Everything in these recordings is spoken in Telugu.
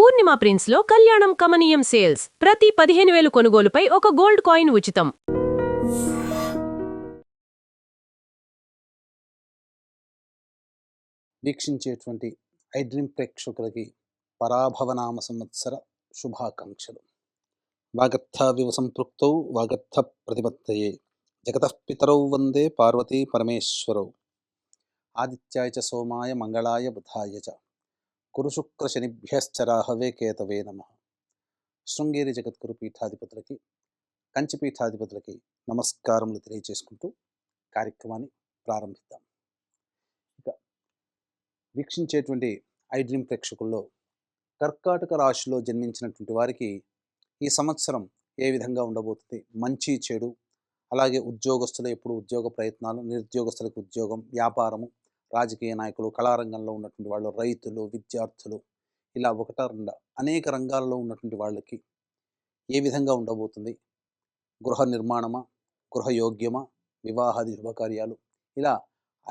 పూర్ణిమ ప్రిన్స్ లో కళ్యాణం కమనీయం సేల్స్ ప్రతి 15,000 కొనుగోలుపై ఒక గోల్డ్ కాయిన్ ఉచితం. వీక్షించేటువంటి ఐ డ్రీమ్ ప్రేక్షకులకి పరాభవనామ సంవత్సర శుభాకాంక్షలు. వాగర్థవివ సంపృక్తౌ వాగర్థ ప్రతిపత్తయే జగతః పితరౌ వందే పార్వతీ పరమేశ్వరౌ. ఆదిత్యాయ చ సోమాయ మంగళాయ బుధాయ చ గురుశుక్ర శనిభ్యశ్చరాహవే కేతవే నమః. శృంగేరి జగద్గురు పీఠాధిపతులకి, కంచి పీఠాధిపతులకి నమస్కారములు తెలియజేసుకుంటూ కార్యక్రమాన్ని ప్రారంభిద్దాం. ఇక వీక్షించేటువంటి ఐ డ్రీమ్ ప్రేక్షకుల్లో కర్కాటక రాశిలో జన్మించినటువంటి వారికి ఈ సంవత్సరం ఏ విధంగా ఉండబోతుంది, మంచి చెడు, అలాగే ఉద్యోగస్తులు ఎప్పుడు ఉద్యోగ ప్రయత్నాలు, నిరుద్యోగస్తులకు ఉద్యోగం, వ్యాపారము, రాజకీయ నాయకులు, కళారంగంలో ఉన్నటువంటి వాళ్ళు, రైతులు, విద్యార్థులు, ఇలా ఒకట రెండ అనేక రంగాల్లో ఉన్నటువంటి వాళ్ళకి ఏ విధంగా ఉండబోతుంది, గృహ నిర్మాణమా, గృహయోగ్యమా, వివాహాది శుభకార్యాలు, ఇలా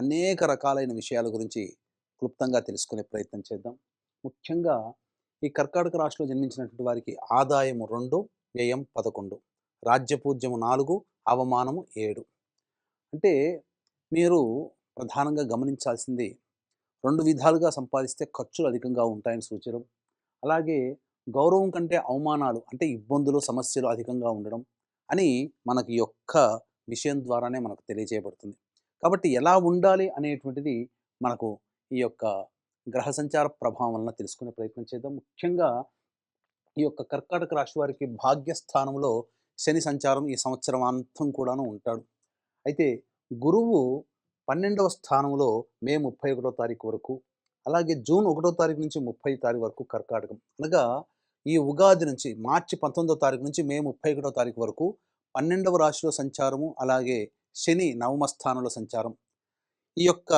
అనేక రకాలైన విషయాల గురించి క్లుప్తంగా తెలుసుకునే ప్రయత్నం చేద్దాం. ముఖ్యంగా ఈ కర్కాటక రాశిలో జన్మించినటువంటి వారికి ఆదాయము 2, వ్యయం 11, రాజ్యపూజ్యము 4, అవమానము 7. అంటే మీరు ప్రధానంగా గమనించాల్సింది 2 విధాలుగా సంపాదిస్తే ఖర్చులు అధికంగా ఉంటాయని సూచన, అలాగే గౌరవం కంటే అవమానాలు అంటే ఇబ్బందులు, సమస్యలు అధికంగా ఉండడం అని మనకి ఈ యొక్క విషయం ద్వారానే మనకు తెలియజేయబడుతుంది. కాబట్టి ఎలా ఉండాలి అనేటువంటిది మనకు ఈ యొక్క గ్రహ సంచార ప్రభావం వలన తెలుసుకునే ప్రయత్నం చేద్దాం. ముఖ్యంగా ఈ యొక్క కర్కాటక రాశి వారికి భాగ్యస్థానంలో శని సంచారం ఈ సంవత్సరం అంతం కూడాను ఉంటాడు. అయితే గురువు 12వ స్థానంలో మే 31వ తారీఖు వరకు, అలాగే జూన్ 1వ తారీఖు నుంచి 30వ తారీఖు వరకు కర్కాటకం, అనగా ఈ ఉగాది నుంచి మార్చి 19వ తారీఖు నుంచి మే 31వ తారీఖు వరకు 12వ రాశిలో సంచారము, అలాగే శని 9వ స్థానంలో సంచారం. ఈ యొక్క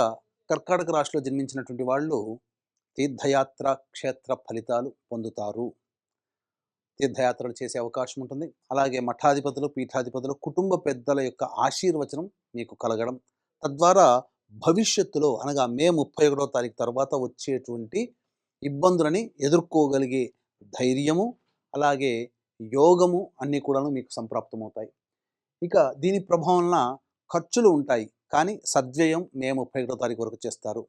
కర్కాటక రాశిలో జన్మించినటువంటి వాళ్ళు తీర్థయాత్ర, క్షేత్ర ఫలితాలు పొందుతారు. తీర్థయాత్రలు చేసే అవకాశం ఉంటుంది. అలాగే మఠాధిపతులు, పీఠాధిపతులు, కుటుంబ పెద్దల యొక్క ఆశీర్వచనం మీకు కలగడం, తద్వారా భవిష్యత్తులో అనగా మే 31వ తారీఖు తర్వాత వచ్చేటువంటి ఇబ్బందులని ఎదుర్కోగలిగే ధైర్యము, అలాగే యోగము అన్నీ కూడా మీకు సంప్రాప్తమవుతాయి. ఇక దీని ప్రభావం వలన ఖర్చులు ఉంటాయి, కానీ సద్వ్యయం మే 31వ తారీఖు వరకు చేస్తారు.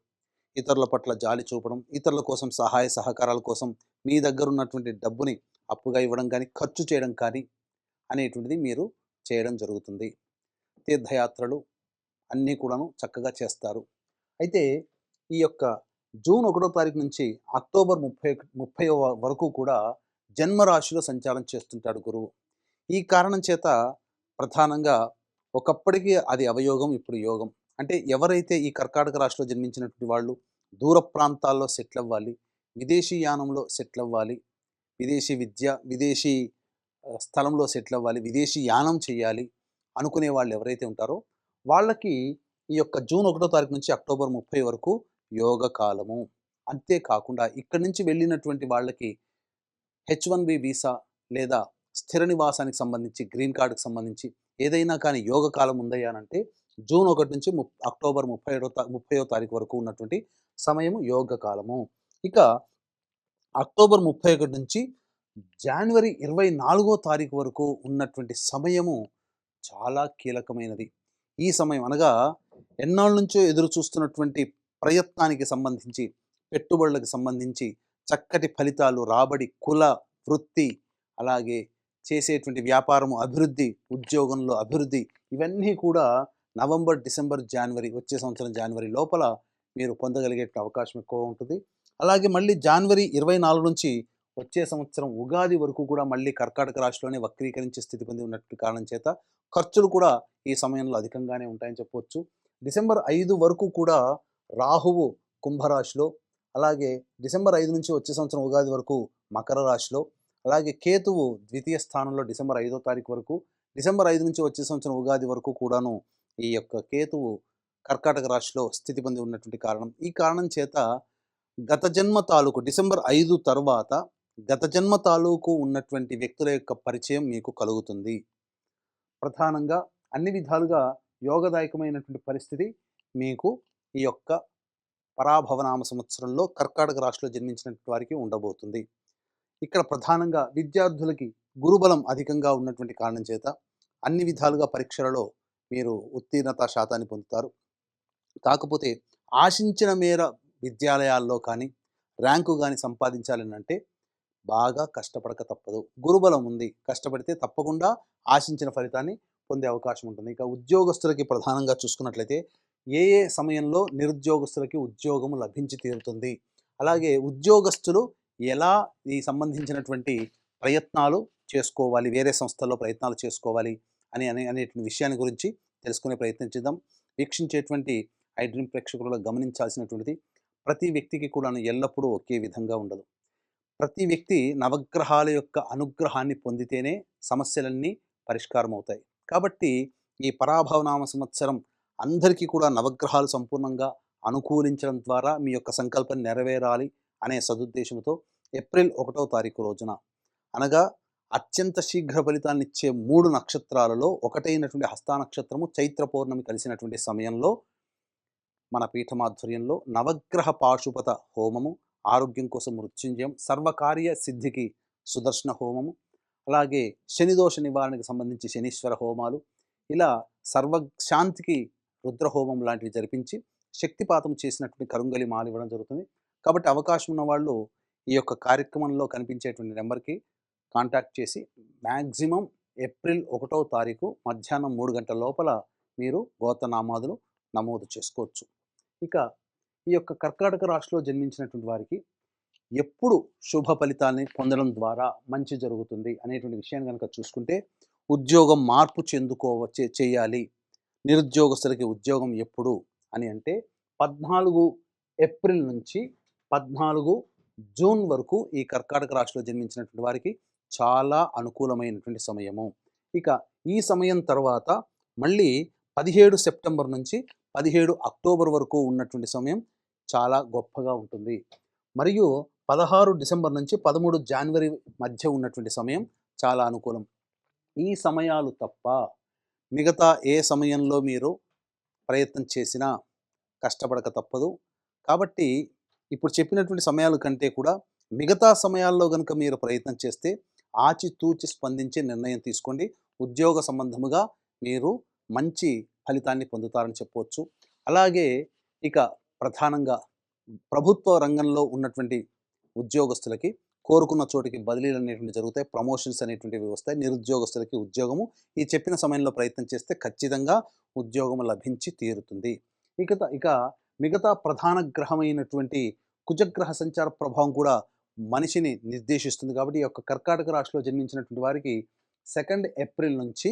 ఇతరుల పట్ల జాలి చూపడం, ఇతరుల కోసం సహాయ సహకారాల కోసం మీ దగ్గర ఉన్నటువంటి డబ్బుని అప్పుగా ఇవ్వడం కానీ, ఖర్చు చేయడం కానీ అనేటువంటిది మీరు చేయడం జరుగుతుంది. తీర్థయాత్రలు అన్నీ కూడాను చక్కగా చేస్తారు. అయితే ఈ యొక్క జూన్ 1వ తారీఖు నుంచి అక్టోబర్ 30 వరకు కూడా జన్మరాశిలో సంచారం చేస్తుంటాడు గురువు. ఈ కారణం చేత ప్రధానంగా ఒకప్పటికి అది అవయోగం, ఇప్పుడు యోగం. అంటే ఎవరైతే ఈ కర్కాటక రాశిలో జన్మించినటువంటి వాళ్ళు దూర ప్రాంతాల్లో సెటిల్ అవ్వాలి, విదేశీ యానంలో సెటిల్ అవ్వాలి, విదేశీ విద్య, విదేశీ స్థలంలో సెటిల్ అవ్వాలి, విదేశీ యానం చేయాలి అనుకునే వాళ్ళు ఎవరైతే ఉంటారో వాళ్ళకి ఈ యొక్క జూన్ 1వ తారీఖు నుంచి అక్టోబర్ 30 వరకు యోగ కాలము. అంతేకాకుండా ఇక్కడి నుంచి వెళ్ళినటువంటి వాళ్ళకి H1B వీసా లేదా స్థిర నివాసానికి సంబంధించి, గ్రీన్ కార్డుకి సంబంధించి ఏదైనా కానీ యోగ కాలం ఉందయ్యానంటే జూన్ 1 నుంచి అక్టోబర్ 30వ తారీఖు వరకు ఉన్నటువంటి సమయము యోగ కాలము. ఇక అక్టోబర్ 31 నుంచి జనవరి 24వ తారీఖు వరకు ఉన్నటువంటి సమయము చాలా కీలకమైనది. ఈ సమయం అనగా ఎన్నాళ్ళ నుంచో ఎదురు చూస్తున్నటువంటి ప్రయత్నానికి సంబంధించి, పెట్టుబడులకు సంబంధించి చక్కటి ఫలితాలు, రాబడి, కుల వృత్తి, అలాగే చేసేటువంటి వ్యాపారము అభివృద్ధి, ఉద్యోగంలో అభివృద్ధి, ఇవన్నీ కూడా నవంబర్, డిసెంబర్, జనవరి వచ్చే సంవత్సరం జనవరి లోపల మీరు పొందగలిగే అవకాశం ఎక్కువ ఉంటుంది. అలాగే మళ్ళీ జనవరి 24 నుంచి వచ్చే సంవత్సరం ఉగాది వరకు కూడా మళ్ళీ కర్కాటక రాశిలోనే వక్రీకరించే స్థితి పొంది ఉన్నటువంటి కారణం చేత ఖర్చులు కూడా ఈ సమయంలో అధికంగానే ఉంటాయని చెప్పవచ్చు. డిసెంబర్ 5 వరకు కూడా రాహువు కుంభరాశిలో, అలాగే డిసెంబర్ 5 నుంచి వచ్చే సంవత్సరం ఉగాది వరకు మకర రాశిలో, అలాగే కేతువు ద్వితీయ స్థానంలో డిసెంబర్ 5వ తారీఖు వరకు, డిసెంబర్ 5 నుంచి వచ్చే సంవత్సరం ఉగాది వరకు కూడాను ఈ యొక్క కేతువు కర్కాటక రాశిలో స్థితి పొంది ఉన్నటువంటి కారణం. ఈ కారణం చేత గత జన్మ తాలూకు డిసెంబర్ 5 తర్వాత గత జన్మ తాలూకు ఉన్నటువంటి వ్యక్తుల యొక్క పరిచయం మీకు కలుగుతుంది. ప్రధానంగా అన్ని విధాలుగా యోగదాయకమైనటువంటి పరిస్థితి మీకు ఈ యొక్క పరాభవనామ సంవత్సరంలో కర్కాటక రాశిలో జన్మించినటువంటి వారికి ఉండబోతుంది. ఇక్కడ ప్రధానంగా విద్యార్థులకి గురుబలం అధికంగా ఉన్నటువంటి కారణం చేత అన్ని విధాలుగా పరీక్షలలో మీరు ఉత్తీర్ణత శాతాన్ని పొందుతారు. కాకపోతే ఆశించిన మేర విద్యాలయాల్లో కానీ, ర్యాంకు గాని సంపాదించాలనంటే బాగా కష్టపడక తప్పదు. గురుబలం ఉంది. కష్టపడితే తప్పకుండా ఆశించిన ఫలితాన్ని పొందే అవకాశం ఉంటుంది. ఇక ఉద్యోగస్తులకి ప్రధానంగా చూసుకున్నట్లయితే ఏ ఏ సమయంలో నిరుద్యోగస్తులకి ఉద్యోగం లభించి తీరుతుంది. అలాగే ఉద్యోగస్తులు ఎలా ఈ సంబంధించినటువంటి ప్రయత్నాలు చేసుకోవాలి, వేరే సంస్థల్లో ప్రయత్నాలు చేసుకోవాలి అనేటువంటి విషయాన్ని గురించి తెలుసుకునే ప్రయత్నం చేద్దాం. వీక్షించేటువంటి ఐ డ్రీమ్ ప్రేక్షకులలో గమనించాల్సినటువంటిది ప్రతి వ్యక్తికి కూడాను ఎల్లప్పుడూ ఒకే విధంగా ఉండదు. ప్రతి వ్యక్తి నవగ్రహాల యొక్క అనుగ్రహాన్ని పొందితేనే సమస్యలన్నీ పరిష్కారం అవుతాయి. కాబట్టి ఈ పరాభవనామ సంవత్సరం అందరికీ కూడా నవగ్రహాలు సంపూర్ణంగా అనుకూలించడం ద్వారా మీ యొక్క సంకల్పం నెరవేరాలి అనే సదుద్దేశంతో ఏప్రిల్ 1వ తారీఖు రోజున, అనగా అత్యంత శీఘ్ర ఫలితాన్నిచ్చే 3 నక్షత్రాలలో ఒకటైనటువంటి హస్తా నక్షత్రము చైత్ర పౌర్ణమి కలిసినటువంటి సమయంలో మన పీఠమాధ్వర్యంలో నవగ్రహ పాశుపత హోమము, ఆరోగ్యం కోసం మృత్యుంజయం, సర్వకార్య సిద్ధికి సుదర్శన హోమము, అలాగే శనిదోష నివారణకు సంబంధించి శనీశ్వర హోమాలు, ఇలా సర్వశాంతికి రుద్రహోమం లాంటివి జరిపించి శక్తిపాతం చేసినటువంటి కరుంగలి మాల ఇవ్వడం జరుగుతుంది. కాబట్టి అవకాశం ఉన్న వాళ్ళు ఈ యొక్క కార్యక్రమంలో కనిపించేటువంటి నెంబర్కి కాంటాక్ట్ చేసి మ్యాక్సిమం ఏప్రిల్ 1వ తారీఖు మధ్యాహ్నం 3 గంటల లోపల మీరు గోత్రనామాదులు నమోదు చేసుకోవచ్చు. ఇక ఈ యొక్క కర్కాటక రాశిలో జన్మించినటువంటి వారికి ఎప్పుడు శుభ ఫలితాన్ని పొందడం ద్వారా మంచి జరుగుతుంది అనేటువంటి విషయాన్ని కనుక చూసుకుంటే, ఉద్యోగం మార్పు చేయాలి, నిరుద్యోగస్తులకి ఉద్యోగం ఎప్పుడు అని అంటే 14 ఏప్రిల్ నుంచి 14 జూన్ వరకు ఈ కర్కాటక రాశిలో జన్మించినటువంటి వారికి చాలా అనుకూలమైనటువంటి సమయము. ఇక ఈ సమయం తర్వాత మళ్ళీ 17 సెప్టెంబర్ నుంచి 17 అక్టోబర్ వరకు ఉన్నటువంటి సమయం చాలా గొప్పగా ఉంటుంది. మరియు 16 డిసెంబర్ నుంచి 13 జనవరి మధ్య ఉన్నటువంటి సమయం చాలా అనుకూలం. ఈ సమయాలు తప్ప మిగతా ఏ సమయంలో మీరు ప్రయత్నం చేసినా కష్టపడక తప్పదు. కాబట్టి ఇప్పుడు చెప్పినటువంటి సమయాల కంటే కూడా మిగతా సమయాల్లో గనుక మీరు ప్రయత్నం చేస్తే ఆచితూచి స్పందించే నిర్ణయం తీసుకోండి. ఉద్యోగ సంబంధముగా మీరు మంచి ఫలితాన్ని పొందుతారని చెప్పవచ్చు. అలాగే ఇక ప్రధానంగా ప్రభుత్వ రంగంలో ఉన్నటువంటి ఉద్యోగస్తులకి కోరుకున్న చోటికి బదిలీలు అనేటువంటి జరుగుతాయి. ప్రమోషన్స్ అనేటువంటివి వస్తాయి. నిరుద్యోగస్తులకి ఉద్యోగము ఈ చెప్పిన సమయంలో ప్రయత్నం చేస్తే ఖచ్చితంగా ఉద్యోగం లభించి తీరుతుంది. ఇక మిగతా ప్రధాన గ్రహమైనటువంటి కుజగ్రహ సంచార ప్రభావం కూడా మనిషిని నిర్దేశిస్తుంది. కాబట్టి ఈ యొక్క కర్కాటక రాశిలో జన్మించినటువంటి వారికి 2 ఏప్రిల్ నుంచి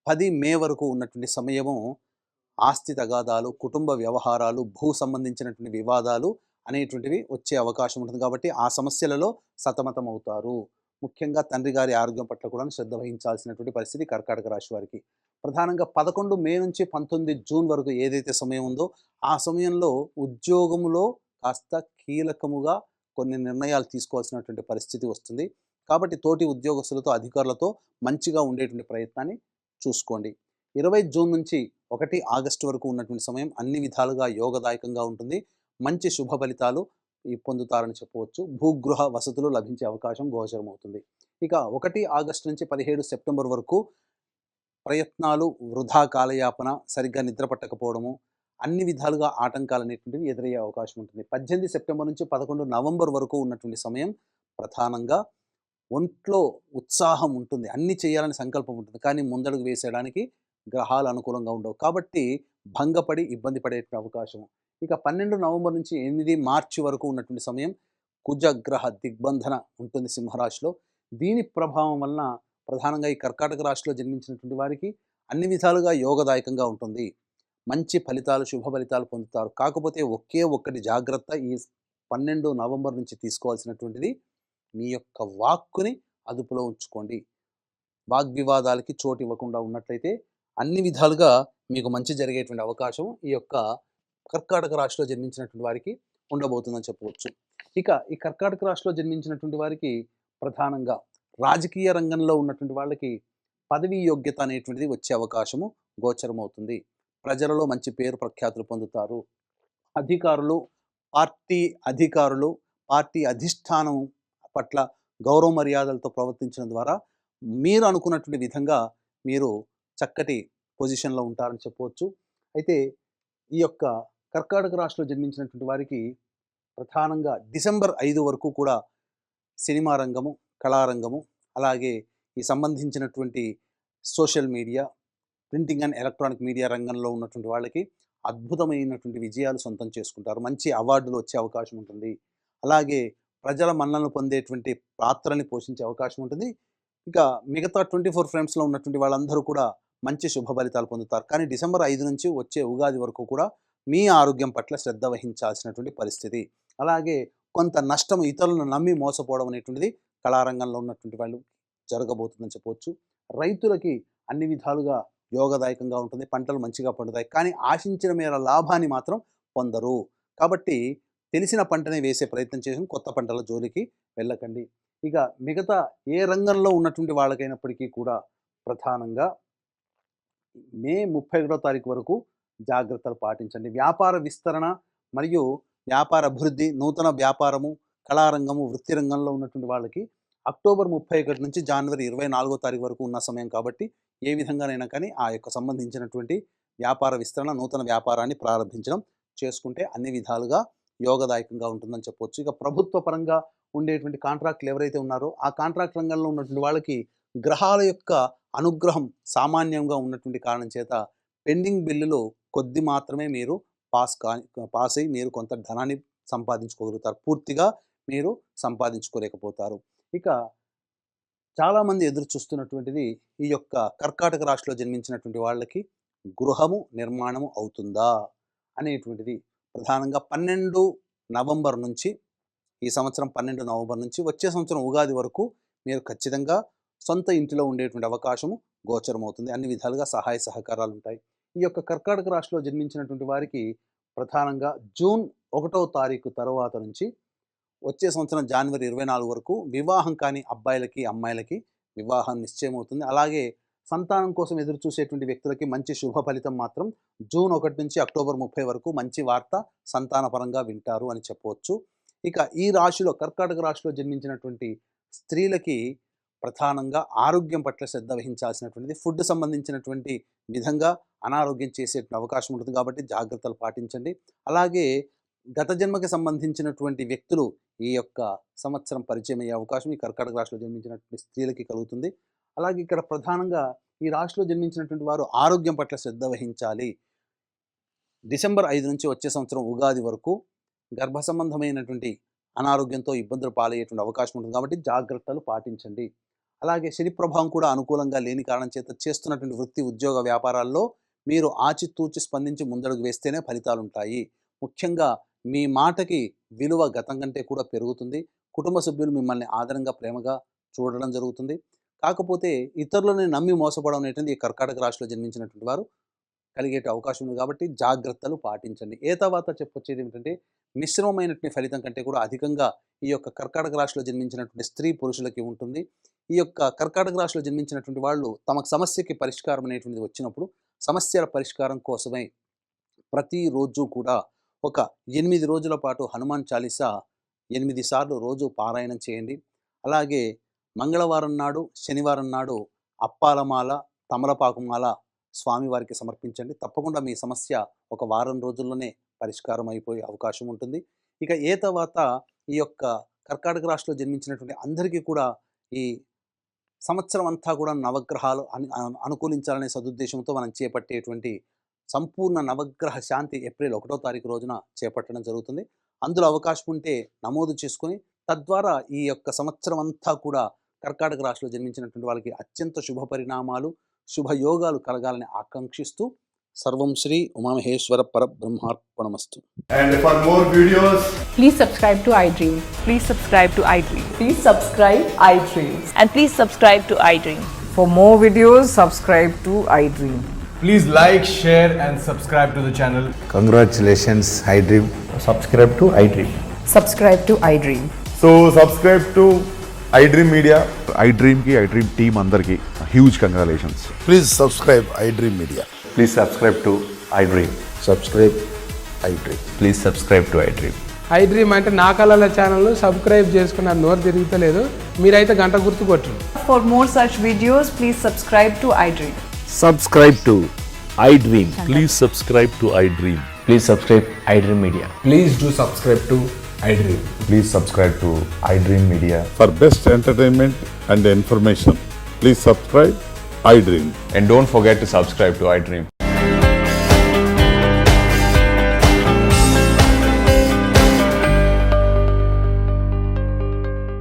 10 మే వరకు ఉన్నటువంటి సమయము ఆస్తి తగాదాలు, కుటుంబ వ్యవహారాలు, భూ సంబంధించినటువంటి వివాదాలు అనేటువంటివి వచ్చే అవకాశం ఉంటుంది. కాబట్టి ఆ సమస్యలలో సతమతం అవుతారు. ముఖ్యంగా తండ్రి గారి ఆరోగ్యం పట్ల కూడా శ్రద్ధ వహించాల్సినటువంటి పరిస్థితి కర్కాటక రాశి వారికి. ప్రధానంగా 11 మే నుంచి 19 జూన్ వరకు ఏదైతే సమయం ఉందో ఆ సమయంలో ఉద్యోగములో కాస్త కీలకముగా కొన్ని నిర్ణయాలు తీసుకోవాల్సినటువంటి పరిస్థితి వస్తుంది. కాబట్టి తోటి ఉద్యోగస్తులతో, అధికారులతో మంచిగా ఉండేటువంటి ప్రయత్నాన్ని చూసుకోండి. 20 జూన్ నుంచి 1 ఆగస్టు వరకు ఉన్నటువంటి సమయం అన్ని విధాలుగా యోగదాయకంగా ఉంటుంది. మంచి శుభ ఫలితాలు పొందుతారని చెప్పవచ్చు. భూగృహ వసతులు లభించే అవకాశం గోచరమవుతుంది. ఇక 1 ఆగస్టు నుంచి 17 సెప్టెంబర్ వరకు ప్రయత్నాలు వృధా కాలయాపన, సరిగ్గా నిద్ర పట్టకపోవడము, అన్ని విధాలుగా ఆటంకాలు అనేటువంటివి ఎదురయ్యే అవకాశం ఉంటుంది. 18 సెప్టెంబర్ నుంచి 11 నవంబర్ వరకు ఉన్నటువంటి సమయం ప్రధానంగా ఒంట్లో ఉత్సాహం ఉంటుంది. అన్ని చేయాలని సంకల్పం ఉంటుంది. కానీ ముందడుగు వేసేయడానికి గ్రహాలు అనుకూలంగా ఉండవు. కాబట్టి భంగపడి ఇబ్బంది పడే అవకాశం. ఇక 12 నవంబర్ నుంచి 8 మార్చి వరకు ఉన్నటువంటి సమయం కుజగ్రహ దిగ్బంధన ఉంటుంది సింహరాశిలో. దీని ప్రభావం వలన ప్రధానంగా ఈ కర్కాటక రాశిలో జన్మించినటువంటి వారికి అన్ని విధాలుగా యోగదాయకంగా ఉంటుంది. మంచి ఫలితాలు, శుభ ఫలితాలు పొందుతారు. కాకపోతే ఒకే ఒక్కటి జాగ్రత్త ఈ 12 నవంబర్ నుంచి తీసుకోవాల్సినటువంటిది, మీ యొక్క వాక్కుని అదుపులో ఉంచుకోండి. వాగ్వివాదాలకి చోటు ఇవ్వకుండా ఉన్నట్లయితే అన్ని విధాలుగా మీకు మంచి జరిగేటువంటి అవకాశం ఈ యొక్క కర్కాటక రాశిలో జన్మించినటువంటి వారికి ఉండబోతుందని చెప్పవచ్చు. ఇక ఈ కర్కాటక రాశిలో జన్మించినటువంటి వారికి ప్రధానంగా రాజకీయ రంగంలో ఉన్నటువంటి వాళ్ళకి పదవీ యోగ్యత అనేటువంటిది వచ్చే అవకాశము గోచరమవుతుంది. ప్రజలలో మంచి పేరు ప్రఖ్యాతులు పొందుతారు. అధికారులు, పార్టీ అధిష్టానం పట్ల గౌరవ మర్యాదలతో ప్రవర్తించడం ద్వారా మీరు అనుకున్నటువంటి విధంగా మీరు చక్కటి పొజిషన్లో ఉంటారని చెప్పవచ్చు. అయితే ఈ యొక్క కర్కాటక రాశిలో జన్మించినటువంటి వారికి ప్రధానంగా డిసెంబర్ 5 వరకు కూడా సినిమా రంగము, కళారంగము, అలాగే ఈ సంబంధించినటువంటి social media, printing and electronic media రంగంలో ఉన్నటువంటి వాళ్ళకి అద్భుతమైనటువంటి విజయాలు సొంతం చేసుకుంటారు. మంచి అవార్డులు వచ్చే అవకాశం ఉంటుంది. అలాగే ప్రజల మన్ననలు పొందేటువంటి పాత్రని పోషించే అవకాశం ఉంటుంది. ఇక మిగతా 24 ఫ్రేమ్స్లో ఉన్నటువంటి వాళ్ళందరూ కూడా మంచి శుభ ఫలితాలు పొందుతారు. కానీ డిసెంబర్ 5 నుంచి వచ్చే ఉగాది వరకు కూడా మీ ఆరోగ్యం పట్ల శ్రద్ధ వహించాల్సినటువంటి పరిస్థితి. అలాగే కొంత నష్టం, ఇతరులను నమ్మి మోసపోవడం అనేటువంటిది కళారంగంలో ఉన్నటువంటి వాళ్ళు జరగబోతుందని చెప్పవచ్చు. రైతులకి అన్ని విధాలుగా యోగదాయకంగా ఉంటుంది. పంటలు మంచిగా పండుతాయి. కానీ ఆశించిన మేర లాభాన్ని మాత్రం పొందరు. కాబట్టి తెలిసిన పంటనే వేసే ప్రయత్నం చేసి కొత్త పంటల జోలికి వెళ్ళకండి. ఇక మిగతా ఏ రంగంలో ఉన్నటువంటి వాళ్ళకైనప్పటికీ కూడా ప్రధానంగా మే 31వ తారీఖు వరకు జాగ్రత్తలు పాటించండి. వ్యాపార విస్తరణ మరియు వ్యాపార అభివృద్ధి, నూతన వ్యాపారము, కళారంగము, వృత్తి రంగంలో ఉన్నటువంటి వాళ్ళకి అక్టోబర్ 31 నుంచి జనవరి 24వ తారీఖు వరకు ఉన్న సమయం కాబట్టి ఏ విధంగానైనా కానీ ఆ యొక్క సంబంధించినటువంటి వ్యాపార విస్తరణ, నూతన వ్యాపారాన్ని ప్రారంభించడం చేసుకుంటే అన్ని విధాలుగా యోగదాయకంగా ఉంటుందని చెప్పవచ్చు. ఇక ప్రభుత్వ పరంగా ఉండేటువంటి కాంట్రాక్టులు ఎవరైతే ఉన్నారో ఆ కాంట్రాక్ట్ రంగంలో ఉన్నటువంటి వాళ్ళకి గ్రహాల యొక్క అనుగ్రహం సామాన్యంగా ఉన్నటువంటి కారణం చేత పెండింగ్ బిల్లులు కొద్ది మాత్రమే మీరు పాస్ అయ్యి మీరు కొంత ధనాన్ని సంపాదించుకోగలుగుతారు. పూర్తిగా మీరు సంపాదించుకోలేకపోతారు. ఇక చాలామంది ఎదురు చూస్తున్నటువంటిది ఈ యొక్క కర్కాటక రాశిలో జన్మించినటువంటి వాళ్ళకి గృహము నిర్మాణము అవుతుందా అనేటువంటిది. ప్రధానంగా 12 నవంబర్ నుంచి, ఈ సంవత్సరం 12 నవంబర్ నుంచి వచ్చే సంవత్సరం ఉగాది వరకు మీరు ఖచ్చితంగా సొంత ఇంటిలో ఉండేటువంటి అవకాశము గోచరమవుతుంది. అన్ని విధాలుగా సహాయ సహకారాలు ఉంటాయి. ఈ యొక్క కర్కాటక రాశిలో జన్మించినటువంటి వారికి ప్రధానంగా జూన్ 1వ తారీఖు తర్వాత నుంచి వచ్చే సంవత్సరం జనవరి 24 వరకు వివాహం కాని అబ్బాయిలకి, అమ్మాయిలకి వివాహం నిశ్చయమవుతుంది. అలాగే సంతానం కోసం ఎదురు చూసేటువంటి వ్యక్తులకి మంచి శుభ ఫలితం మాత్రం జూన్ 1 నుంచి అక్టోబర్ 30 వరకు మంచి వార్త సంతానపరంగా వింటారు అని చెప్పవచ్చు. ఇక ఈ రాశిలో కర్కాటక రాశిలో జన్మించినటువంటి స్త్రీలకి ప్రధానంగా ఆరోగ్యం పట్ల శ్రద్ధ వహించాల్సినటువంటిది. ఫుడ్ సంబంధించినటువంటి విధంగా అనారోగ్యం చేసే అవకాశం ఉంటుంది కాబట్టి జాగ్రత్తలు పాటించండి. అలాగే గత జన్మకి సంబంధించినటువంటి వ్యక్తులు ఈ యొక్క సంవత్సరం పరిచయం అయ్యే అవకాశం ఈ కర్కాటక రాశిలో జన్మించినటువంటి స్త్రీలకి కలుగుతుంది. అలాగే ఇక్కడ ప్రధానంగా ఈ రాశిలో జన్మించినటువంటి వారు ఆరోగ్యం పట్ల శ్రద్ధ వహించాలి. డిసెంబర్ 5 నుంచి వచ్చే సంవత్సరం ఉగాది వరకు గర్భ సంబంధమైనటువంటి అనారోగ్యంతో ఇబ్బందులు పాలయ్యేటువంటి అవకాశం ఉంటుంది కాబట్టి జాగ్రత్తలు పాటించండి. అలాగే శని ప్రభావం కూడా అనుకూలంగా లేని కారణం చేత చేస్తున్నటువంటి వృత్తి, ఉద్యోగ, వ్యాపారాల్లో మీరు ఆచితూచి స్పందించి ముందడుగు వేస్తేనే ఫలితాలు ఉంటాయి. ముఖ్యంగా మీ మాటకి విలువ గతం కంటే కూడా పెరుగుతుంది. కుటుంబ సభ్యులు మిమ్మల్ని ఆదరంగా, ప్రేమగా చూడడం జరుగుతుంది. కాకపోతే ఇతరులని నమ్మి మోసపోవడం అనేటువంటి ఈ కర్కాటక రాశిలో జన్మించినటువంటి వారు కలిగే అవకాశం ఉంది కాబట్టి జాగ్రత్తలు పాటించండి. తర్వాత చెప్పొచ్చేది ఏమిటంటే మిశ్రమమైనటువంటి ఫలితం కంటే కూడా అధికంగా ఈ యొక్క కర్కాటక రాశిలో జన్మించినటువంటి స్త్రీ పురుషులకి ఉంటుంది. ఈ యొక్క కర్కాటక రాశిలో జన్మించినటువంటి వాళ్ళు తమకు సమస్యకి పరిష్కారం అనేటువంటిది వచ్చినప్పుడు సమస్యల పరిష్కారం కోసమై ప్రతిరోజు కూడా ఒక 8 రోజుల పాటు హనుమాన్ చాలీసా 8 సార్లు రోజు పారాయణం చేయండి. అలాగే మంగళవారం నాడు, శనివారం నాడు అప్పాలమాల, తమలపాకుమాల స్వామివారికి సమర్పించండి. తప్పకుండా మీ సమస్య ఒక వారం రోజుల్లోనే పరిష్కారం అయిపోయే అవకాశం ఉంటుంది. ఇక తర్వాత ఈ యొక్క కర్కాటక రాశిలో జన్మించినటువంటి అందరికీ కూడా ఈ సంవత్సరం అంతా కూడా నవగ్రహాలు అనుకూలించాలనే సదుద్దేశంతో మనం చేపట్టేటువంటి సంపూర్ణ నవగ్రహ శాంతి ఏప్రిల్ 1వ తారీఖు రోజున చేపట్టడం జరుగుతుంది. అందులో అవకాశం ఉంటే నమోదు చేసుకొని తద్వారా ఈ యొక్క సంవత్సరం అంతా కూడా కర్కాటక రాశిలో జన్మించినటువంటి వాళ్ళకి అత్యంత శుభ పరిణామాలు, శుభయోగాలు కలగాలని ఆకాంక్షిస్తూ సర్వం శ్రీ ఉమామహేశ్వర పరబ్రహ్మార్పణమస్తు. And for more videos, Please subscribe to iDream. Please subscribe to iDream. Please subscribe iDream. And please subscribe to iDream. For more videos, subscribe to iDream. please like, share and subscribe to the channel. Congratulations, iDream. subscribe to iDream. Subscribe to iDream. So subscribe to iDream Media. iDream ki iDream team అందరికి huge congratulations. Please subscribe iDream Media. Please subscribe to iDream. Subscribe iDream. Please subscribe to iDream. I dream అంటే నా కళల ఛానల్ సబ్స్క్రైబ్ చేసుకున్న నోరు తిరుగుతలేదు. మీరైతే గంట గుర్తు కొట్టండి. For more such videos, please subscribe to iDream. Subscribe to iDream. Please subscribe to iDream. Please subscribe iDream Media. Please do subscribe to iDream. Please subscribe to iDream Media. For best entertainment and information, please subscribe iDream. And don't forget to subscribe to iDream.